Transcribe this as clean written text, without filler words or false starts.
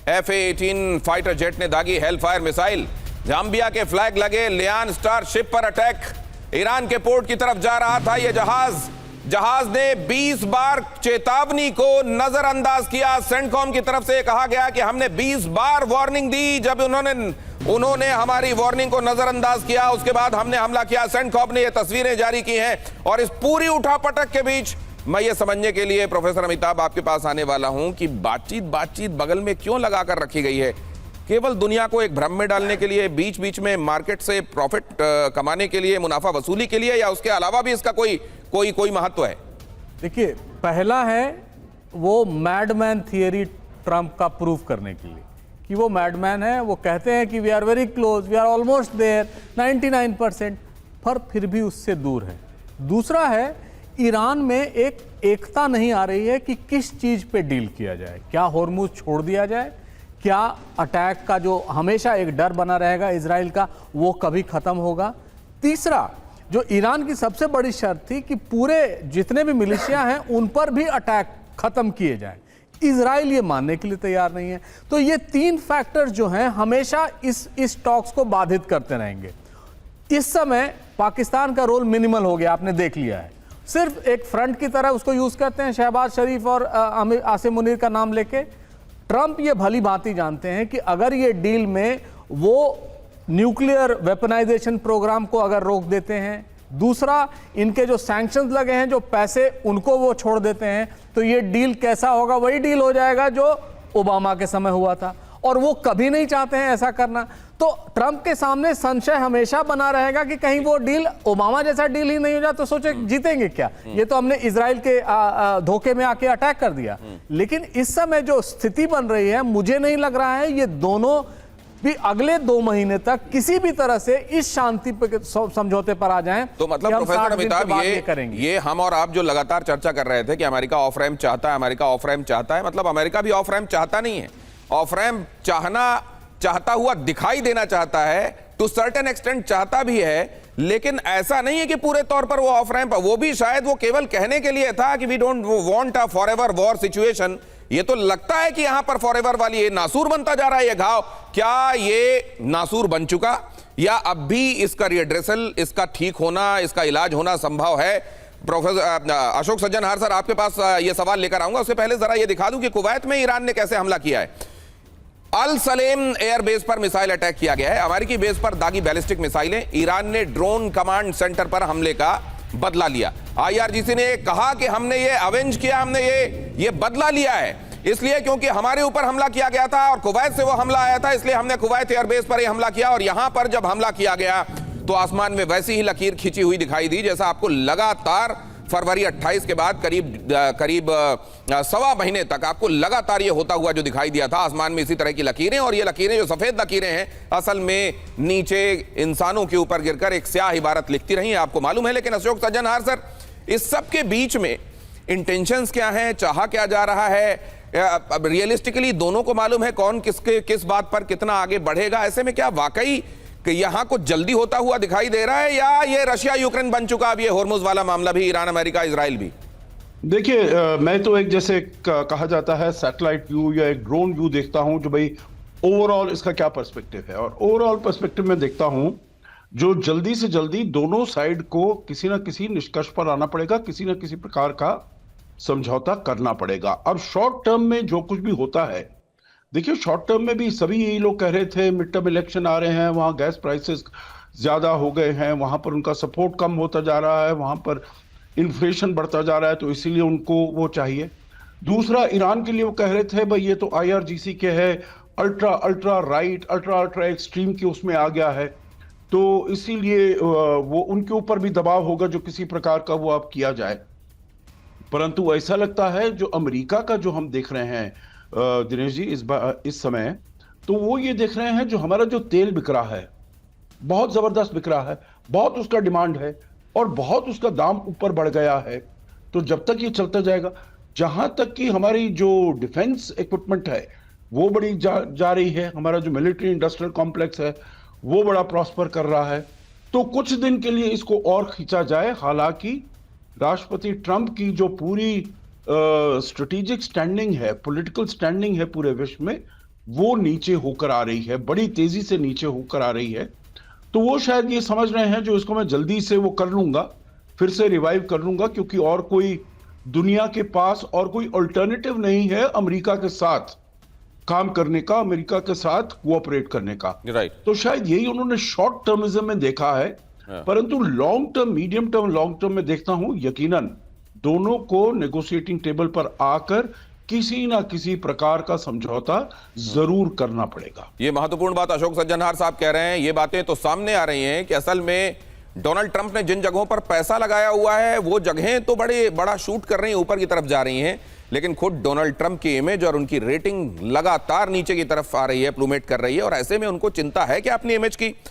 F-18 fighter jet ने दागी Hellfire missile. Zambia के फ्लैग लगे लियान स्टार शिप पर अटैक। ईरान के पोर्ट की तरफ जा रहा था यह जहाज ने 20 बार चेतावनी को नजरअंदाज किया। सेंटकॉम की तरफ से कहा गया कि हमने 20 बार वार्निंग दी। जब उन्होंने हमारी वार्निंग को नजरअंदाज किया, उसके बाद हमने हमला किया। सेंटकॉम ने ये तस्वीरें जारी की हैं। और इस पूरी उठापटक के बीच मैं ये समझने के लिए प्रोफेसर अमिताभ आपके पास आने वाला हूं कि बातचीत बगल में क्यों लगाकर रखी गई है। केवल दुनिया को एक भ्रम में डालने के लिए, बीच बीच में मार्केट से प्रॉफिट कमाने के लिए, मुनाफा वसूली के लिए, या उसके अलावा भी इसका कोई महत्व है? देखिए, पहला है वो मैडमैन थियरी ट्रंप का प्रूफ करने के लिए कि वो मैडमैन है। वो कहते हैं कि we are very close, we are almost there 99%, पर फिर भी उससे दूर है। दूसरा है, ईरान में एक एकता नहीं आ रही है कि किस चीज पे डील किया जाए। क्या होर्मुज छोड़ दिया जाए? क्या अटैक का जो हमेशा एक डर बना रहेगा इजराइल का, वो कभी खत्म होगा? तीसरा, जो ईरान की सबसे बड़ी शर्त थी कि पूरे जितने भी मिलिशिया हैं उन पर भी अटैक खत्म किए जाएं, इजराइल ये मानने के लिए तैयार नहीं है। तो ये तीन फैक्टर्स जो हैं हमेशा इस टॉक्स को बाधित करते रहेंगे। इस समय पाकिस्तान का रोल मिनिमल हो गया, आपने देख लिया है। सिर्फ एक फ्रंट की तरह उसको यूज करते हैं, शहबाज शरीफ और आसिम मुनीर का नाम लेके। ट्रंप ये भली भांति जानते हैं कि अगर ये डील में वो न्यूक्लियर वेपनाइजेशन प्रोग्राम को अगर रोक देते हैं, दूसरा इनके जो सैंक्शंस लगे हैं, जो पैसे उनको वो छोड़ देते हैं, तो ये डील कैसा होगा? वही डील हो जाएगा जो ओबामा के समय हुआ था, और वो कभी नहीं चाहते हैं ऐसा करना। तो ट्रंप के सामने संशय हमेशा बना रहेगा कि कहीं वो डील ओबामा जैसा डील ही नहीं हो जाए तो सोचे जीतेंगे क्या? ये तो हमने इजराइल के धोखे में आके अटैक कर दिया। लेकिन इस समय जो स्थिति बन रही है, मुझे नहीं लग रहा है ये दोनों भी अगले 2 महीने तक किसी भी तरह से इस शांति समझौते पर आ जाएं। तो मतलब प्रोफेसर अमिताभ, ये हम और आप जो लगातार चर्चा कर रहे थे कि अमेरिका ऑफ रैंप चाहता है, अमेरिका ऑफ रैंप चाहता है, मतलब अमेरिका भी ऑफ रैंप चाहता नहीं है। ऑफ रैंप चाहता हुआ दिखाई देना चाहता है, टू सर्टेन एक्सटेंट चाहता भी है, लेकिन ऐसा नहीं है कि पूरे तौर पर वो ऑफ रैंप। वो भी शायद वो केवल कहने के लिए था कि we don't want a forever war situation. ये तो लगता है कि यहां पर फॉरएवर वाली ये नासूर बनता जा रहा है ये घाव। क्या ये नासूर बन चुका, या अब भी इसका रिएड्रेसल, इसका ठीक होना, इसका इलाज होना संभव है? प्रोफेसर अशोक सज्जनहार सर, आपके पास ये सवाल लेकर आऊंगा। उससे पहले जरा ये दिखा दूं कि कुवैत में ईरान ने कैसे हमला किया है। अल सलेम एयर बेस पर मिसाइल अटैक किया गया है। अमेरिकी बेस पर दागी बैलिस्टिक मिसाइलें। ईरान ने ड्रोन कमांड सेंटर पर हमले का बदला लिया। IRGC ने कहा कि हमने ये अवेंज किया, हमने ये बदला लिया है, इसलिए क्योंकि हमारे ऊपर हमला किया गया था और कुवैत से वो हमला आया था, इसलिए हमने कुवैत एयरबेस पर यह हमला किया। और यहां पर जब हमला किया गया तो आसमान में वैसी ही लकीर खींची हुई दिखाई दी जैसा आपको लगातार फरवरी 28 के बाद करीब 1.25 महीने तक आपको लगातार ये होता हुआ जो दिखाई दिया था आसमान में, इसी तरह की लकीरें। और ये लकीरें जो सफेद लकीरें हैं, असल में नीचे इंसानों के ऊपर गिरकर एक स्याह इबारत लिखती रही, आपको मालूम है। लेकिन अशोक सज्जनहार सर, इस सब के बीच में इंटेंशंस क्या हैं, चाहा क्या जा रहा है? अब रियलिस्टिकली दोनों को मालूम है कौन किस बात पर कितना आगे बढ़ेगा। ऐसे में क्या वाकई कि यहां कुछ जल्दी होता हुआ दिखाई दे रहा है, या ये रशिया यूक्रेन बन चुका अब ये होर्मुज वाला मामला भी, ईरान अमेरिका इजराइल भी? देखिए, मैं तो एक जैसे कहा जाता है सैटेलाइट व्यू या एक ड्रोन व्यू देखता हूं, जो भाई ओवरऑल इसका क्या पर्सपेक्टिव है। और ओवरऑल पर्सपेक्टिव में देखता हूं जो जल्दी से जल्दी दोनों साइड को किसी ना किसी निष्कर्ष पर आना पड़ेगा, किसी ना किसी प्रकार का समझौता करना पड़ेगा। अब शॉर्ट टर्म में जो कुछ भी होता है, देखिए शॉर्ट टर्म में भी सभी यही लोग कह रहे थे मिड टर्म इलेक्शन आ रहे हैं, वहां गैस प्राइसेस ज्यादा हो गए हैं, वहां पर उनका सपोर्ट कम होता जा रहा है, वहां पर इन्फ्लेशन बढ़ता जा रहा है, तो इसीलिए उनको वो चाहिए। दूसरा, ईरान के लिए वो कह रहे थे भाई ये तो IRGC के है, अल्ट्रा राइट, अल्ट्रा एक्सट्रीम के उसमें आ गया है, तो इसीलिए वो उनके ऊपर भी दबाव होगा जो किसी प्रकार का वो अब किया जाए। परंतु ऐसा लगता है जो अमेरिका का जो हम देख रहे हैं दिनेश जी इस समय, तो वो ये देख रहे हैं जो हमारा जो तेल बिक रहा है बहुत जबरदस्त बिक रहा है, बहुत उसका डिमांड है और बहुत उसका दाम ऊपर बढ़ गया है। तो जब तक ये चलता जाएगा, जहां तक कि हमारी जो डिफेंस इक्विपमेंट है वो बड़ी जा रही है, हमारा जो मिलिट्री इंडस्ट्रियल कॉम्प्लेक्स है वो बड़ा प्रॉस्पर कर रहा है, तो कुछ दिन के लिए इसको और खींचा जाए। हालांकि राष्ट्रपति ट्रंप की जो पूरी स्ट्रेटेजिक स्टैंडिंग है, पॉलिटिकल स्टैंडिंग है पूरे विश्व में, वो नीचे होकर आ रही है, बड़ी तेजी से नीचे होकर आ रही है। तो वो शायद ये समझ रहे हैं जो इसको मैं जल्दी से वो कर लूंगा, फिर से रिवाइव कर लूंगा, क्योंकि और कोई दुनिया के पास और कोई अल्टरनेटिव नहीं है अमेरिका के साथ काम करने का, अमेरिका के साथ कोऑपरेट करने का। राइट। तो शायद यही उन्होंने शॉर्ट टर्मिज्म में देखा है, परंतु long term, medium term, long term में देखता हूं यकीनन दोनों को नेगोशिएटिंग टेबल पर आकर किसी ना किसी प्रकार का समझौता जरूर करना पड़ेगा। ये महत्वपूर्ण बात अशोक सज्जनहार साहब कह रहे हैं। ये बातें तो सामने आ रही हैं कि असल में डोनाल्ड ट्रंप ने जिन जगहों पर पैसा लगाया हुआ है वो जगहें तो बड़ा शूट कर रही हैं, ऊपर की तरफ जा रही हैं, लेकिन खुद डोनाल्ड ट्रंप की इमेज और उनकी रेटिंग लगातार नीचे की तरफ आ रही है, प्लूमेट कर रही है, और ऐसे में उनको चिंता है कि अपनी इमेज की।